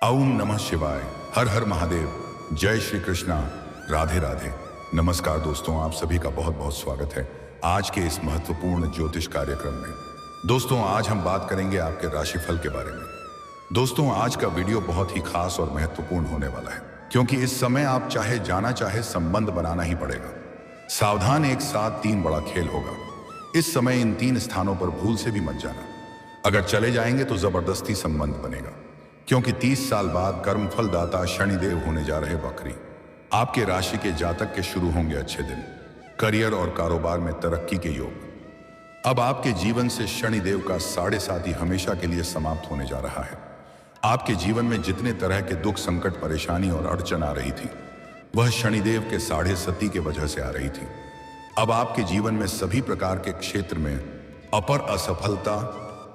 ओम नमः शिवाय। हर हर महादेव। जय श्री कृष्णा। राधे राधे। नमस्कार दोस्तों, आप सभी का बहुत बहुत स्वागत है आज के इस महत्वपूर्ण ज्योतिष कार्यक्रम में। दोस्तों, आज हम बात करेंगे आपके राशिफल के बारे में। दोस्तों, आज का वीडियो बहुत ही खास और महत्वपूर्ण होने वाला है, क्योंकि इस समय आप चाहे जाना चाहे संबंध बनाना ही पड़ेगा। सावधान, एक साथ 3 बड़ा खेल होगा। इस समय इन 3 स्थानों पर भूल से भी मत जाना। अगर चले जाएंगे तो जबरदस्ती संबंध बनेगा, क्योंकि 30 साल बाद कर्मफल दाता शनिदेव होने जा रहे वक्री। आपके राशि के जातक के शुरू होंगे अच्छे दिन, करियर और कारोबार में तरक्की के योग। अब आपके जीवन से शनिदेव का 7.5 हमेशा के लिए समाप्त होने जा रहा है। आपके जीवन में जितने तरह के दुख, संकट, परेशानी और अड़चन आ रही थी, वह शनिदेव के 7.5 के वजह से आ रही थी। अब आपके जीवन में सभी प्रकार के क्षेत्र में अपर असफलता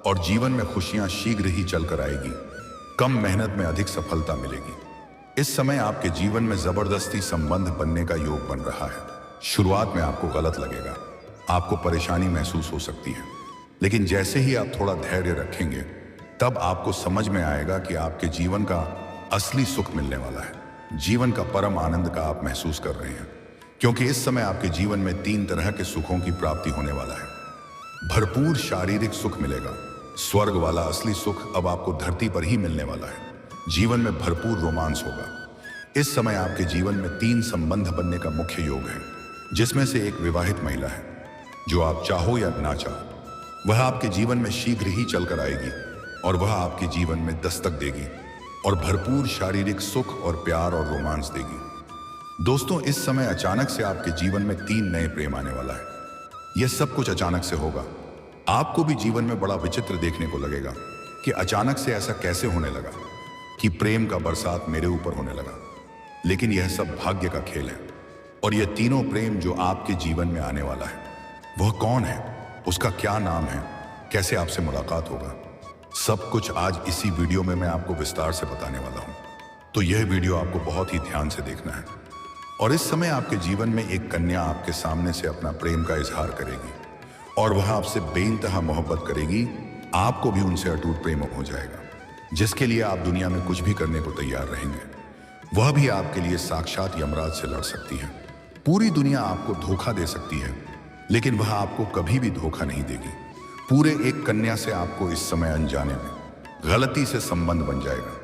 और जीवन में खुशियां शीघ्र ही चलकर आएगी। कम मेहनत में अधिक सफलता मिलेगी। इस समय आपके जीवन में जबरदस्ती संबंध बनने का योग बन रहा है। शुरुआत में आपको गलत लगेगा, आपको परेशानी महसूस हो सकती है, लेकिन जैसे ही आप थोड़ा धैर्य रखेंगे, तब आपको समझ में आएगा कि आपके जीवन का असली सुख मिलने वाला है। जीवन का परम आनंद का आप महसूस कर रहे हैं, क्योंकि इस समय आपके जीवन में 3 तरह के सुखों की प्राप्ति होने वाला है। भरपूर शारीरिक सुख मिलेगा। स्वर्ग वाला असली सुख अब आपको धरती पर ही मिलने वाला है। जीवन में भरपूर रोमांस होगा। इस समय आपके जीवन में 3 संबंध बनने का मुख्य योग है, जिसमें से एक विवाहित महिला है। जो आप चाहो या ना चाहो, वह आपके जीवन में शीघ्र ही चलकर आएगी और वह आपके जीवन में दस्तक देगी और भरपूर शारीरिक सुख और प्यार और रोमांस देगी। दोस्तों, इस समय अचानक से आपके जीवन में 3 नए प्रेम आने वाला है। यह सब कुछ अचानक से होगा। आपको भी जीवन में बड़ा विचित्र देखने को लगेगा कि अचानक से ऐसा कैसे होने लगा कि प्रेम का बरसात मेरे ऊपर होने लगा। लेकिन यह सब भाग्य का खेल है। और यह तीनों प्रेम जो आपके जीवन में आने वाला है, वह कौन है, उसका क्या नाम है, कैसे आपसे मुलाकात होगा, सब कुछ आज इसी वीडियो में मैं आपको विस्तार से बताने वाला हूं। तो यह वीडियो आपको बहुत ही ध्यान से देखना है। और इस समय आपके जीवन में एक कन्या आपके सामने से अपना प्रेम का इजहार करेगी और वह आपसे बेइंतहा मोहब्बत करेगी। आपको भी उनसे अटूट प्रेम हो जाएगा, जिसके लिए आप दुनिया में कुछ भी करने को तैयार रहेंगे। वह भी आपके लिए साक्षात यमराज से लड़ सकती है। पूरी दुनिया आपको धोखा दे सकती है, लेकिन वह आपको कभी भी धोखा नहीं देगी। पूरे एक कन्या से आपको इस समय अनजाने में गलती से संबंध बन जाएगा।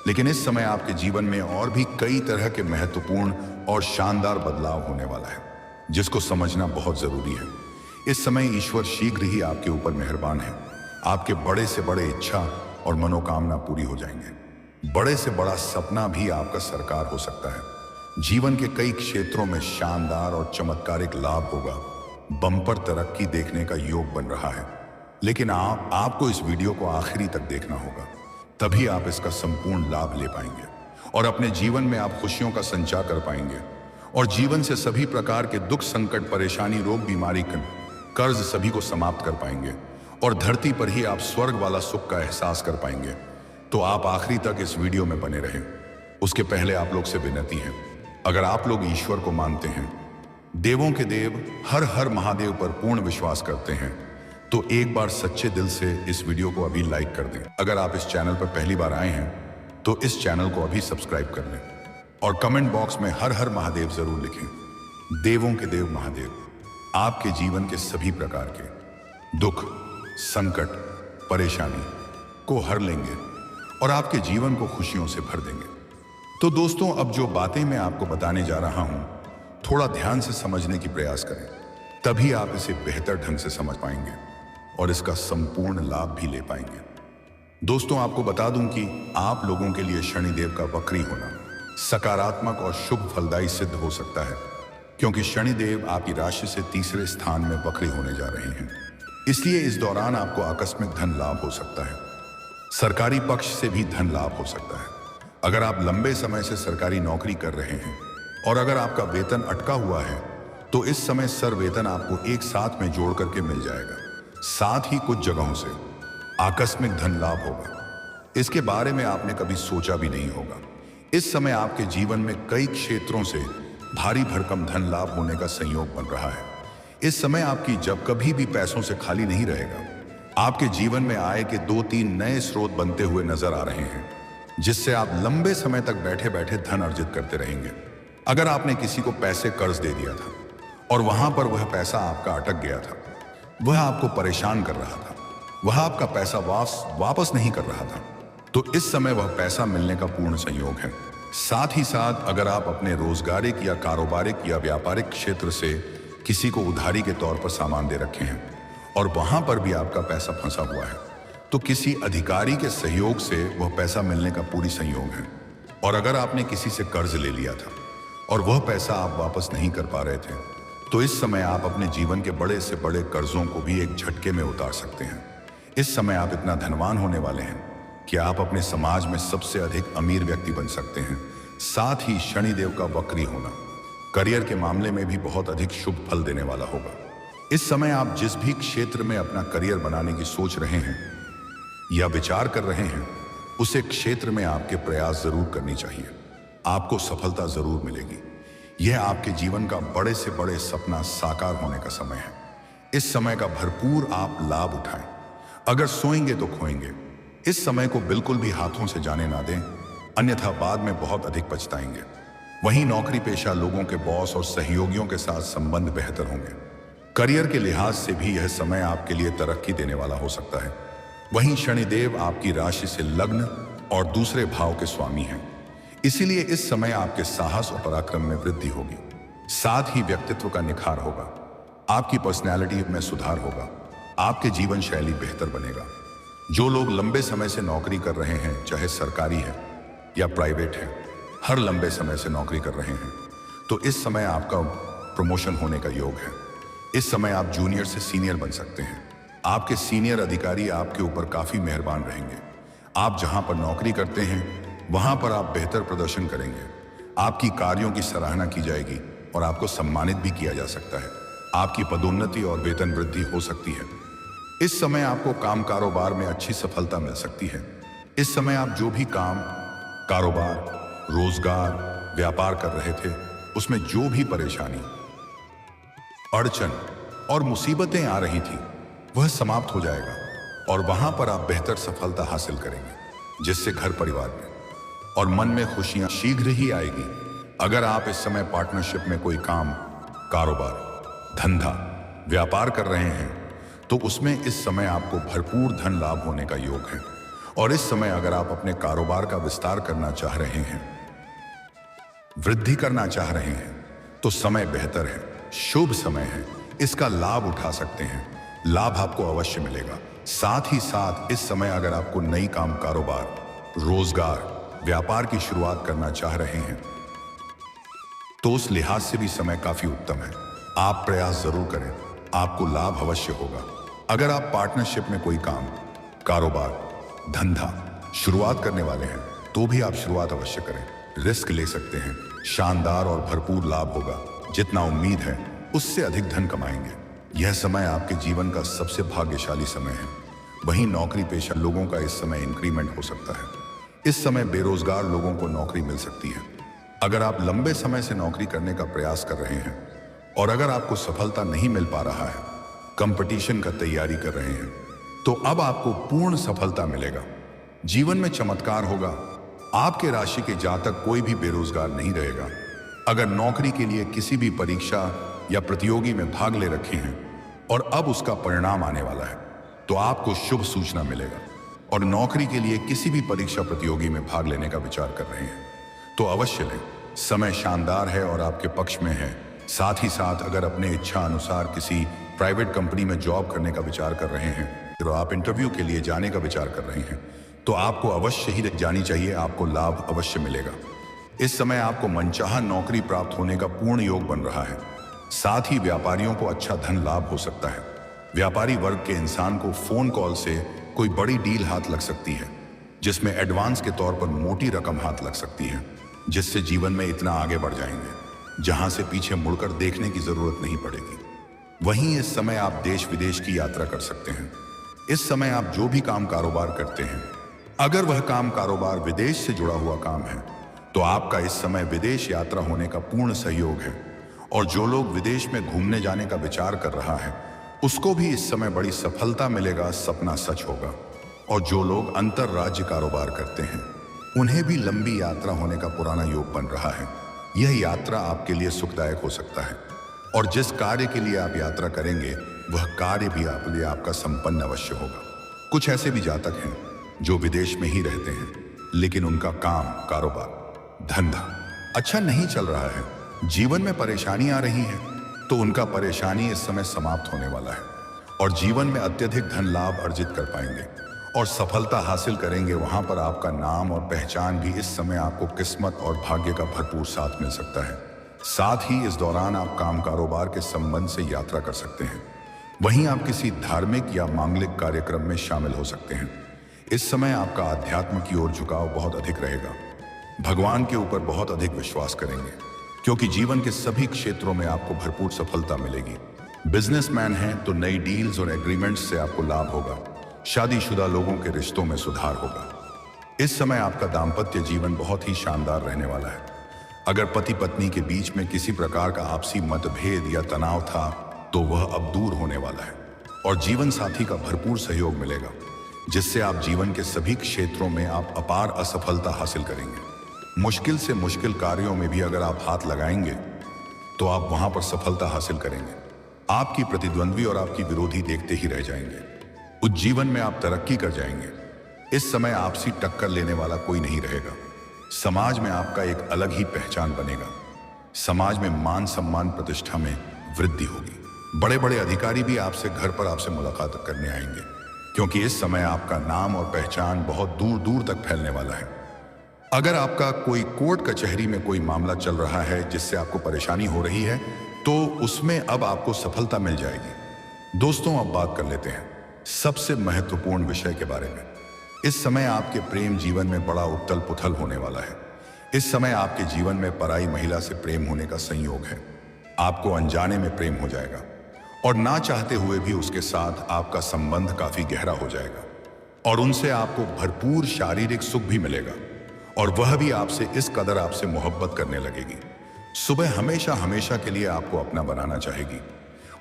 लेकिन इस समय आपके जीवन में और भी कई तरह के महत्वपूर्ण और शानदार बदलाव होने वाला है, जिसको समझना बहुत जरूरी है। इस समय ईश्वर शीघ्र ही आपके ऊपर मेहरबान है। आपके बड़े से बड़े इच्छा और मनोकामना पूरी हो जाएंगे। बड़े से बड़ा सपना भी आपका साकार हो सकता है। जीवन के कई क्षेत्रों में शानदार और चमत्कारिक लाभ होगा। बम्पर तरक्की देखने का योग बन रहा है। लेकिन आपको इस वीडियो को आखिरी तक देखना होगा, तभी आप इसका संपूर्ण लाभ ले पाएंगे और अपने जीवन में आप खुशियों का संचार कर पाएंगे और जीवन से सभी प्रकार के दुख, संकट, परेशानी, रोग, बीमारी, कर्ज सभी को समाप्त कर पाएंगे और धरती पर ही आप स्वर्ग वाला सुख का एहसास कर पाएंगे। तो आप आखिरी तक इस वीडियो में बने रहें। उसके पहले आप लोग से विनती है, अगर आप लोग ईश्वर को मानते हैं, देवों के देव हर हर महादेव पर पूर्ण विश्वास करते हैं, तो एक बार सच्चे दिल से इस वीडियो को अभी लाइक कर दें। अगर आप इस चैनल पर पहली बार आए हैं, तो इस चैनल को अभी सब्सक्राइब कर लें और कमेंट बॉक्स में हर हर महादेव जरूर लिखें। देवों के देव महादेव आपके जीवन के सभी प्रकार के दुख, संकट, परेशानी को हर लेंगे और आपके जीवन को खुशियों से भर देंगे। तो दोस्तों, अब जो बातें मैं आपको बताने जा रहा हूं, थोड़ा ध्यान से समझने की प्रयास करें, तभी आप इसे बेहतर ढंग से समझ पाएंगे और इसका संपूर्ण लाभ भी ले पाएंगे। दोस्तों, आपको बता दूं कि आप लोगों के लिए शनिदेव का वक्री होना सकारात्मक और शुभ फलदायी सिद्ध हो सकता है, क्योंकि शनिदेव आपकी राशि से तीसरे स्थान में वक्री होने जा रहे हैं। इसलिए इस दौरान आपको आकस्मिक धन लाभ हो सकता है। सरकारी पक्ष से भी धन लाभ हो सकता है। अगर आप लंबे समय से सरकारी नौकरी कर रहे हैं और अगर आपका वेतन अटका हुआ है, तो इस समय सर वेतन आपको एक साथ में जोड़ करके मिल जाएगा। साथ ही कुछ जगहों से आकस्मिक धन लाभ होगा। इसके बारे में आपने कभी सोचा भी नहीं होगा। इस समय आपके जीवन में कई क्षेत्रों से भारी भरकम धन लाभ होने का संयोग बन रहा है। इस समय आपकी जब कभी भी पैसों से खाली नहीं रहेगा। आपके जीवन में आय के 2-3 नए स्रोत बनते हुए नजर आ रहे हैं। जिससे आप लंबे समय तक बैठे बैठे धन अर्जित करते रहेंगे। अगर आपने किसी को पैसे कर्ज दे दिया था और वहां पर वह पैसा आपका अटक गया था, वह आपको परेशान कर रहा था, वह आपका पैसा वापस नहीं कर रहा था, तो इस समय वह पैसा मिलने का पूर्ण संयोग है। साथ ही साथ अगर आप अपने रोजगारिक या कारोबारिक या व्यापारिक क्षेत्र से किसी को उधारी के तौर पर सामान दे रखे हैं और वहां पर भी आपका पैसा फंसा हुआ है, तो किसी अधिकारी के सहयोग से वह पैसा मिलने का पूरी संयोग है। और अगर आपने किसी से कर्ज ले लिया था और वह पैसा आप वापस नहीं कर पा रहे थे, तो इस समय आप अपने जीवन के बड़े से बड़े कर्जों को भी एक झटके में उतार सकते हैं। इस समय आप इतना धनवान होने वाले हैं कि आप अपने समाज में सबसे अधिक अमीर व्यक्ति बन सकते हैं। साथ ही शनिदेव का वक्री होना करियर के मामले में भी बहुत अधिक शुभ फल देने वाला होगा। इस समय आप जिस भी क्षेत्र में अपना करियर बनाने की सोच रहे हैं या विचार कर रहे हैं, उसे क्षेत्र में आपके प्रयास जरूर करनी चाहिए। आपको सफलता जरूर मिलेगी। यह आपके जीवन का बड़े से बड़े सपना साकार होने का समय है। इस समय का भरपूर आप लाभ उठाएं। अगर सोएंगे तो खोएंगे। इस समय को बिल्कुल भी हाथों से जाने ना दें, अन्यथा बाद में बहुत अधिक पछताएंगे। वहीं नौकरी पेशा लोगों के बॉस और सहयोगियों के साथ संबंध बेहतर होंगे। करियर के लिहाज से भी यह समय आपके लिए तरक्की देने वाला हो सकता है। वहीं शनिदेव आपकी राशि से लग्न और दूसरे भाव के स्वामी हैं, इसीलिए इस समय आपके साहस और पराक्रम में वृद्धि होगी। साथ ही व्यक्तित्व का निखार होगा, आपकी पर्सनैलिटी में सुधार होगा, आपके जीवन शैली बेहतर बनेगा। जो लोग लंबे समय से नौकरी कर रहे हैं, चाहे सरकारी है या प्राइवेट है, हर लंबे समय से नौकरी कर रहे हैं, तो इस समय आपका प्रमोशन होने का योग है। इस समय आप जूनियर से सीनियर बन सकते हैं। आपके सीनियर अधिकारी आपके ऊपर काफी मेहरबान रहेंगे। आप जहां पर नौकरी करते हैं वहां पर आप बेहतर प्रदर्शन करेंगे। आपकी कार्यों की सराहना की जाएगी और आपको सम्मानित भी किया जा सकता है। आपकी पदोन्नति और वेतन वृद्धि हो सकती है। इस समय आपको काम कारोबार में अच्छी सफलता मिल सकती है। इस समय आप जो भी काम कारोबार रोजगार व्यापार कर रहे थे, उसमें जो भी परेशानी अड़चन और मुसीबतें आ रही थी, वह समाप्त हो जाएगा और वहां पर आप बेहतर सफलता हासिल करेंगे, जिससे घर परिवार में और मन में खुशियां शीघ्र ही आएगी। अगर आप इस समय पार्टनरशिप में कोई काम कारोबार धंधा व्यापार कर रहे हैं, तो उसमें इस समय आपको भरपूर धन लाभ होने का योग है। और इस समय अगर आप अपने कारोबार का विस्तार करना चाह रहे हैं, वृद्धि करना चाह रहे हैं, तो समय बेहतर है, शुभ समय है। इसका लाभ उठा सकते हैं। लाभ आपको अवश्य मिलेगा। साथ ही साथ इस समय अगर आपको नई काम कारोबार रोजगार व्यापार की शुरुआत करना चाह रहे हैं, तो उस लिहाज से भी समय काफी उत्तम है। आप प्रयास जरूर करें, आपको लाभ अवश्य होगा। अगर आप पार्टनरशिप में कोई काम कारोबार धंधा शुरुआत करने वाले हैं, तो भी आप शुरुआत अवश्य करें। रिस्क ले सकते हैं, शानदार और भरपूर लाभ होगा। जितना उम्मीद है उससे अधिक धन कमाएंगे। यह समय आपके जीवन का सबसे भाग्यशाली समय है। वहीं नौकरी पेशा लोगों का इस समय इंक्रीमेंट हो सकता है। इस समय बेरोजगार लोगों को नौकरी मिल सकती है। अगर आप लंबे समय से नौकरी करने का प्रयास कर रहे हैं और अगर आपको सफलता नहीं मिल पा रहा है, कंपटीशन का तैयारी कर रहे हैं, तो अब आपको पूर्ण सफलता मिलेगा। जीवन में चमत्कार होगा। आपके राशि के जातक कोई भी बेरोजगार नहीं रहेगा। अगर नौकरी के लिए किसी भी परीक्षा या प्रतियोगी में भाग ले रखे हैं और अब उसका परिणाम आने वाला है, तो आपको शुभ सूचना मिलेगा। और नौकरी के लिए किसी भी परीक्षा प्रतियोगी में भाग लेने का विचार कर रहे हैं, तो अवश्य लें। समय शानदार है और आपके पक्ष में है। साथ ही साथ अगर अपने इच्छा अनुसार किसी प्राइवेट कंपनी में जॉब करने का विचार कर रहे हैं, तो आप इंटरव्यू के लिए जाने का विचार कर रहे हैं, तो आपको अवश्य ही जानी चाहिए। आपको लाभ अवश्य मिलेगा। इस समय आपको मनचाहा नौकरी प्राप्त होने का पूर्ण योग बन रहा है। साथ ही व्यापारियों को अच्छा धन लाभ हो सकता है। व्यापारी वर्ग के इंसान को फोन कॉल से कोई बड़ी डील हाथ लग सकती है, जिसमें एडवांस के तौर पर मोटी रकम हाथ लग सकती है, जिससे जीवन में इतना आगे बढ़ जाएंगे जहां से पीछे मुड़कर देखने की जरूरत नहीं पड़ेगी। वहीं इस समय आप देश विदेश की यात्रा कर सकते हैं। इस समय आप जो भी काम कारोबार करते हैं, अगर वह काम कारोबार विदेश से जुड़ा हुआ काम है, तो आपका इस समय विदेश यात्रा होने का पूर्ण सहयोग है। और जो लोग विदेश में घूमने जाने का विचार कर रहा है, उसको भी इस समय बड़ी सफलता मिलेगा, सपना सच होगा। और जो लोग अंतरराज्य कारोबार करते हैं उन्हें भी लंबी यात्रा होने का पुराना योग बन रहा है। यह यात्रा आपके लिए सुखदायक हो सकता है और जिस कार्य के लिए आप यात्रा करेंगे वह कार्य भी आपके लिए आपका संपन्न अवश्य होगा। कुछ ऐसे भी जातक हैं जो विदेश में ही रहते हैं लेकिन उनका काम, कारोबार, धंधा अच्छा नहीं चल रहा है, जीवन में परेशानी आ रही है, तो उनका परेशानी इस समय समाप्त होने वाला है और जीवन में अत्यधिक धन लाभ अर्जित कर पाएंगे और सफलता हासिल करेंगे। वहां पर आपका नाम और पहचान भी इस समय आपको किस्मत और भाग्य का भरपूर साथ मिल सकता है। साथ ही इस दौरान आप काम कारोबार के संबंध से यात्रा कर सकते हैं। वहीं आप किसी धार्मिक या मांगलिक कार्यक्रम में शामिल हो सकते हैं। इस समय आपका आध्यात्म की ओर झुकाव बहुत अधिक रहेगा। भगवान के ऊपर बहुत अधिक विश्वास करेंगे क्योंकि जीवन के सभी क्षेत्रों में आपको भरपूर सफलता मिलेगी। बिजनेसमैन हैं तो नई डील्स और एग्रीमेंट्स से आपको लाभ होगा। शादीशुदा लोगों के रिश्तों में सुधार होगा। इस समय आपका दाम्पत्य जीवन बहुत ही शानदार रहने वाला है। अगर पति पत्नी के बीच में किसी प्रकार का आपसी मतभेद या तनाव था तो वह अब दूर होने वाला है और जीवन साथी का भरपूर सहयोग मिलेगा जिससे आप जीवन के सभी क्षेत्रों में आप अपार असफलता हासिल करेंगे। मुश्किल से मुश्किल कार्यों में भी अगर आप हाथ लगाएंगे तो आप वहां पर सफलता हासिल करेंगे। आपकी प्रतिद्वंद्वी और आपकी विरोधी देखते ही रह जाएंगे। उस जीवन में आप तरक्की कर जाएंगे। इस समय आपसी टक्कर लेने वाला कोई नहीं रहेगा। समाज में आपका एक अलग ही पहचान बनेगा। समाज में मान सम्मान प्रतिष्ठा में वृद्धि होगी। बड़े बड़े अधिकारी भी आपसे घर पर आपसे मुलाकात करने आएंगे क्योंकि इस समय आपका नाम और पहचान बहुत दूर दूर तक फैलने वाला है। अगर आपका कोई कोर्ट कचहरी में कोई मामला चल रहा है जिससे आपको परेशानी हो रही है तो उसमें अब आपको सफलता मिल जाएगी। दोस्तों, अब बात कर लेते हैं सबसे महत्वपूर्ण विषय के बारे में। इस समय आपके प्रेम जीवन में बड़ा उथल पुथल होने वाला है। इस समय आपके जीवन में पराई महिला से प्रेम होने का संयोग है। आपको अनजाने में प्रेम हो जाएगा और ना चाहते हुए भी उसके साथ आपका संबंध काफी गहरा हो जाएगा और उनसे आपको भरपूर शारीरिक सुख भी मिलेगा और वह भी आपसे इस कदर आपसे मोहब्बत करने लगेगी। सुबह हमेशा हमेशा के लिए आपको अपना बनाना चाहेगी।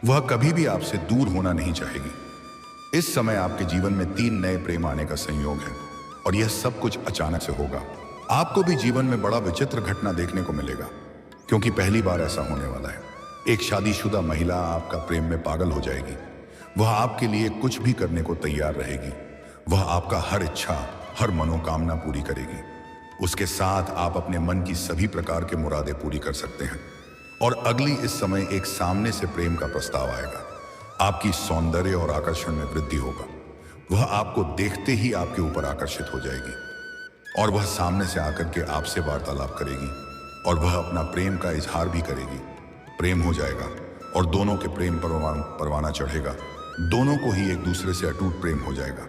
वह कभी भी आपसे दूर होना नहीं चाहेगी। इस समय आपके जीवन में 3 नए प्रेम आने का संयोग है और यह सब कुछ अचानक से होगा। आपको भी जीवन में बड़ा विचित्र घटना देखने को मिलेगा क्योंकि पहली बार ऐसा होने वाला है। एक शादीशुदा महिला आपका प्रेम में पागल हो जाएगी। वह आपके लिए कुछ भी करने को तैयार रहेगी। वह आपका हर इच्छा, हर मनोकामना पूरी करेगी। उसके साथ आप अपने मन की सभी प्रकार के मुरादें पूरी कर सकते हैं और अगली इस समय एक सामने से प्रेम का प्रस्ताव आएगा। आपकी सौंदर्य और आकर्षण में वृद्धि होगा। वह आपको देखते ही आपके ऊपर आकर्षित हो जाएगी और वह सामने से आकर के आपसे वार्तालाप करेगी और वह अपना प्रेम का इजहार भी करेगी। प्रेम हो जाएगा और दोनों के प्रेम परवाना चढ़ेगा। दोनों को ही एक दूसरे से अटूट प्रेम हो जाएगा।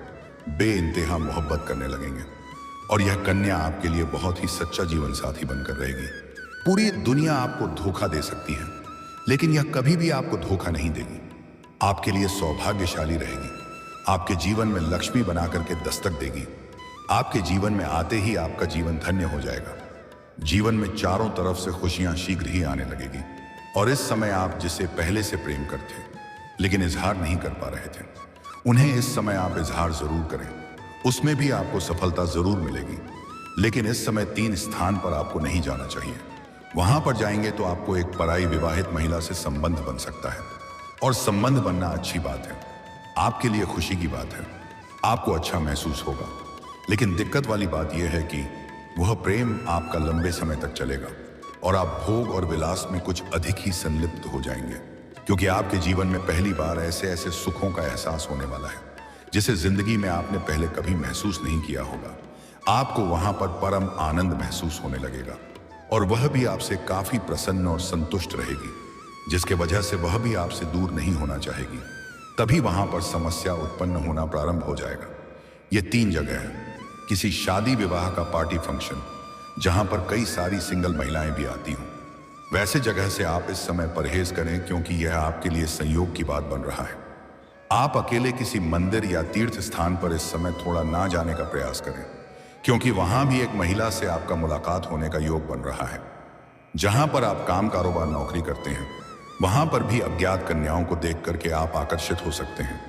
बेइंतहा मोहब्बत करने लगेंगे और यह कन्या आपके लिए बहुत ही सच्चा जीवन साथी बनकर रहेगी। पूरी दुनिया आपको धोखा दे सकती है लेकिन यह कभी भी आपको धोखा नहीं देगी। आपके लिए सौभाग्यशाली रहेगी। आपके जीवन में लक्ष्मी बना करके दस्तक देगी। आपके जीवन में आते ही आपका जीवन धन्य हो जाएगा। जीवन में चारों तरफ से खुशियां शीघ्र ही आने लगेगी और इस समय आप जिसे पहले से प्रेम करते लेकिन इजहार नहीं कर पा रहे थे, उन्हें इस समय आप इजहार जरूर करें। उसमें भी आपको सफलता जरूर मिलेगी। लेकिन इस समय 3 स्थान पर आपको नहीं जाना चाहिए। वहां पर जाएंगे तो आपको एक पराई विवाहित महिला से संबंध बन सकता है और संबंध बनना अच्छी बात है, आपके लिए खुशी की बात है। आपको अच्छा महसूस होगा। लेकिन दिक्कत वाली बात यह है कि वह प्रेम आपका लंबे समय तक चलेगा और आप भोग और विलास में कुछ अधिक ही संलिप्त हो जाएंगे क्योंकि आपके जीवन में पहली बार ऐसे ऐसे सुखों का एहसास होने वाला है जिसे जिंदगी में आपने पहले कभी महसूस नहीं किया होगा। आपको वहां पर परम आनंद महसूस होने लगेगा और वह भी आपसे काफी प्रसन्न और संतुष्ट रहेगी जिसके वजह से वह भी आपसे दूर नहीं होना चाहेगी। तभी वहां पर समस्या उत्पन्न होना प्रारंभ हो जाएगा। ये 3 जगह है। किसी शादी विवाह का पार्टी फंक्शन जहां पर कई सारी सिंगल महिलाएं भी आती हों, वैसे जगह से आप इस समय परहेज करें क्योंकि यह आपके लिए संयोग की बात बन रहा है। आप अकेले किसी मंदिर या तीर्थ स्थान पर इस समय थोड़ा ना जाने का प्रयास करें क्योंकि वहां भी एक महिला से आपका मुलाकात होने का योग बन रहा है। जहां पर आप काम कारोबार नौकरी करते हैं वहां पर भी अज्ञात कन्याओं को देख करके आप आकर्षित हो सकते हैं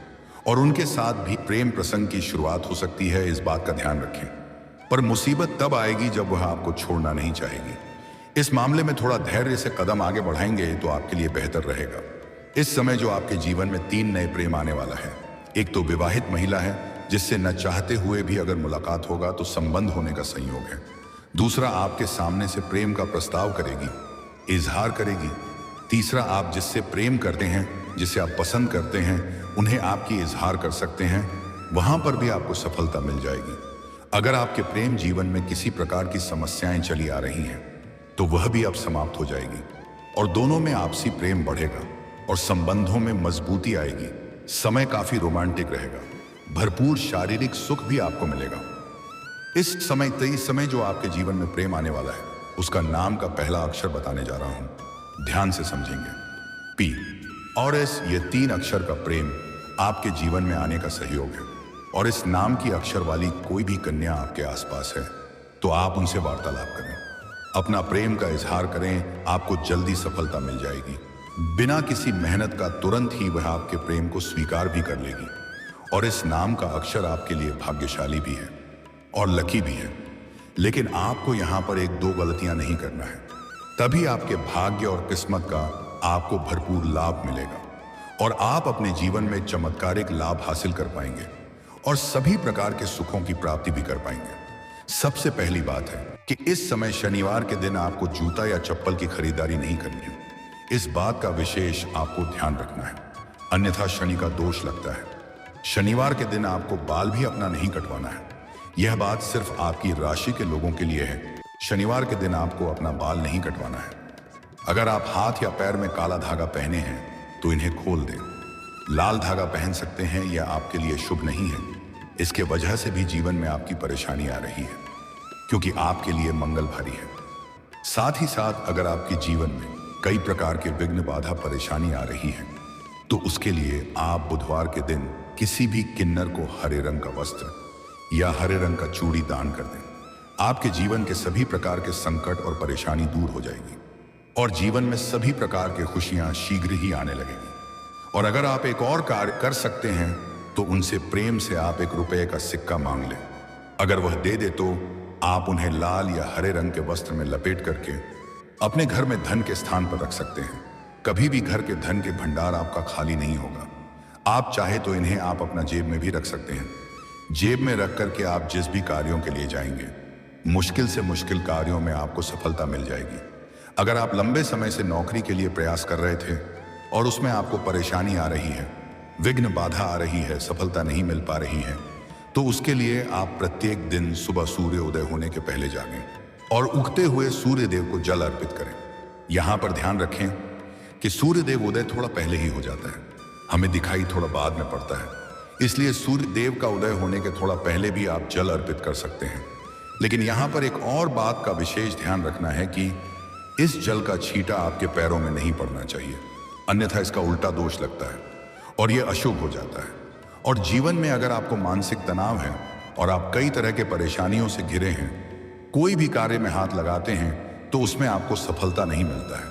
और उनके साथ भी प्रेम प्रसंग की शुरुआत हो सकती है। इस बात का ध्यान रखें। पर मुसीबत तब आएगी जब वह आपको छोड़ना नहीं चाहेगी। इस मामले में थोड़ा धैर्य से कदम आगे बढ़ाएंगे तो आपके लिए बेहतर रहेगा। इस समय जो आपके जीवन में 3 नए प्रेम आने वाला है। एक तो विवाहित महिला है जिससे न चाहते हुए भी अगर मुलाकात होगा तो संबंध होने का संयोग है। दूसरा, आपके सामने से प्रेम का प्रस्ताव करेगी, इजहार करेगी। तीसरा, आप जिससे प्रेम करते हैं, जिसे आप पसंद करते हैं, उन्हें आपकी इजहार कर सकते हैं, वहां पर भी आपको सफलता मिल जाएगी। अगर आपके प्रेम जीवन में किसी प्रकार की समस्याएं चली आ रही हैं तो वह भी अब समाप्त हो जाएगी और दोनों में आपसी प्रेम बढ़ेगा और संबंधों में मजबूती आएगी। समय काफी रोमांटिक रहेगा, भरपूर शारीरिक सुख भी आपको मिलेगा। इस समय जो आपके जीवन में प्रेम आने वाला है उसका नाम का पहला अक्षर बताने जा रहा हूं, ध्यान से समझेंगे। पी और एस, ये 3 अक्षर का प्रेम आपके जीवन में आने का सहयोग है। और इस नाम की अक्षर वाली कोई भी कन्या आपके आसपास है तो आप उनसे वार्तालाप करें, अपना प्रेम का इजहार करें, आपको जल्दी सफलता मिल जाएगी। बिना किसी मेहनत का तुरंत ही वह आपके प्रेम को स्वीकार भी कर लेगी। और इस नाम का अक्षर आपके लिए भाग्यशाली भी है और लकी भी है। लेकिन आपको यहां पर 1-2 गलतियां नहीं करना है, तभी आपके भाग्य और किस्मत का आपको भरपूर लाभ मिलेगा और आप अपने जीवन में चमत्कारिक लाभ हासिल कर पाएंगे और सभी प्रकार के सुखों की प्राप्ति भी कर पाएंगे। सबसे पहली बात है कि इस समय शनिवार के दिन आपको जूता या चप्पल की खरीदारी नहीं करनी है। इस बात का विशेष आपको ध्यान रखना है, अन्यथा शनि का दोष लगता है। शनिवार के दिन आपको बाल भी अपना नहीं कटवाना है। यह बात सिर्फ आपकी राशि के लोगों के लिए है। शनिवार के दिन आपको अपना बाल नहीं कटवाना है। अगर आप हाथ या पैर में काला धागा पहने हैं तो इन्हें खोल दें। लाल धागा पहन सकते हैं, यह आपके लिए शुभ नहीं है। इसके वजह से भी जीवन में आपकी परेशानी आ रही है क्योंकि आपके लिए मंगल भारी है। साथ ही साथ अगर आपके जीवन में कई प्रकार के विघ्न, बाधा, परेशानी आ रही है तो उसके लिए आप बुधवार के दिन किसी भी किन्नर को हरे रंग का वस्त्र या हरे रंग का चूड़ी दान कर दें। आपके जीवन के सभी प्रकार के संकट और परेशानी दूर हो जाएगी और जीवन में सभी प्रकार की खुशियां शीघ्र ही आने लगेंगी। और अगर आप एक और कार्य कर सकते हैं तो उनसे प्रेम से आप 1 रुपये का सिक्का मांग लें। अगर वह दे दे तो आप उन्हें लाल या हरे रंग के वस्त्र में लपेट करके अपने घर में धन के स्थान पर रख सकते हैं। कभी भी घर के धन के भंडार आपका खाली नहीं होगा। आप चाहे तो इन्हें आप अपना जेब में भी रख सकते हैं। जेब में रख करके आप जिस भी कार्यों के लिए जाएंगे, मुश्किल से मुश्किल कार्यों में आपको सफलता मिल जाएगी। अगर आप लंबे समय से नौकरी के लिए प्रयास कर रहे थे और उसमें आपको परेशानी आ रही है, विघ्न, बाधा आ रही है, सफलता नहीं मिल पा रही है, तो उसके लिए आप प्रत्येक दिन सुबह सूर्य उदय होने के पहले जागें और उगते हुए सूर्य देव को जल अर्पित करें। यहां पर ध्यान रखें कि सूर्य देव उदय थोड़ा पहले ही हो जाता है, हमें दिखाई थोड़ा बाद में पड़ता है। इसलिए सूर्य देव का उदय होने के थोड़ा पहले भी आप जल अर्पित कर सकते हैं। लेकिन यहां पर एक और बात का विशेष ध्यान रखना है कि इस जल का छींटा आपके पैरों में नहीं पड़ना चाहिए, अन्यथा इसका उल्टा दोष लगता है और यह अशुभ हो जाता है। और जीवन में अगर आपको मानसिक तनाव है और आप कई तरह के परेशानियों से घिरे हैं, कोई भी कार्य में हाथ लगाते हैं तो उसमें आपको सफलता नहीं मिलता है,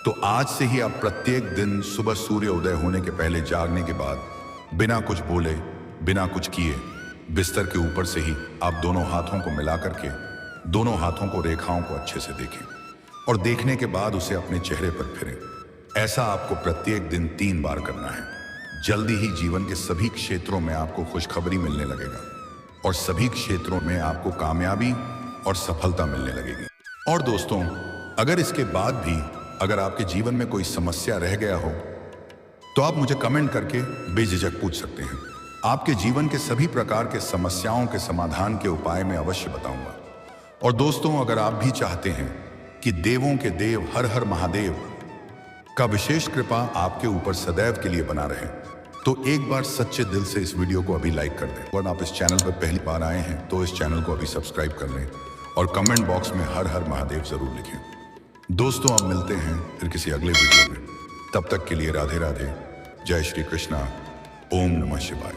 तो आज से ही आप प्रत्येक दिन सुबह सूर्य उदय होने के पहले जागने के बाद बिना कुछ बोले, बिना कुछ किए, बिस्तर के ऊपर से ही आप दोनों हाथों को मिला करके दोनों हाथों को, रेखाओं को अच्छे से देखें और देखने के बाद उसे अपने चेहरे पर फिरें। ऐसा आपको प्रत्येक दिन 3 बार करना है। जल्दी ही जीवन के सभी क्षेत्रों में आपको खुशखबरी मिलने लगेगा और सभी क्षेत्रों में आपको कामयाबी और सफलता मिलने लगेगी। और दोस्तों, अगर इसके बाद भी अगर आपके जीवन में कोई समस्या रह गया हो तो आप मुझे कमेंट करके बेझिझक पूछ सकते हैं। आपके जीवन के सभी प्रकार के समस्याओं के समाधान के उपाय मैं अवश्य बताऊंगा। और दोस्तों, अगर आप भी चाहते हैं कि देवों के देव हर हर महादेव का विशेष कृपा आपके ऊपर सदैव के लिए बना रहे, तो एक बार सच्चे दिल से इस वीडियो को अभी लाइक कर दें। और आप इस चैनल पर पहली बार आए हैं तो इस चैनल को अभी सब्सक्राइब कर लें और कमेंट बॉक्स में हर हर महादेव जरूर लिखें। दोस्तों, अब मिलते हैं फिर किसी अगले वीडियो में। तब तक के लिए राधे राधे, जय श्री कृष्णा, ओम नमः शिवाय।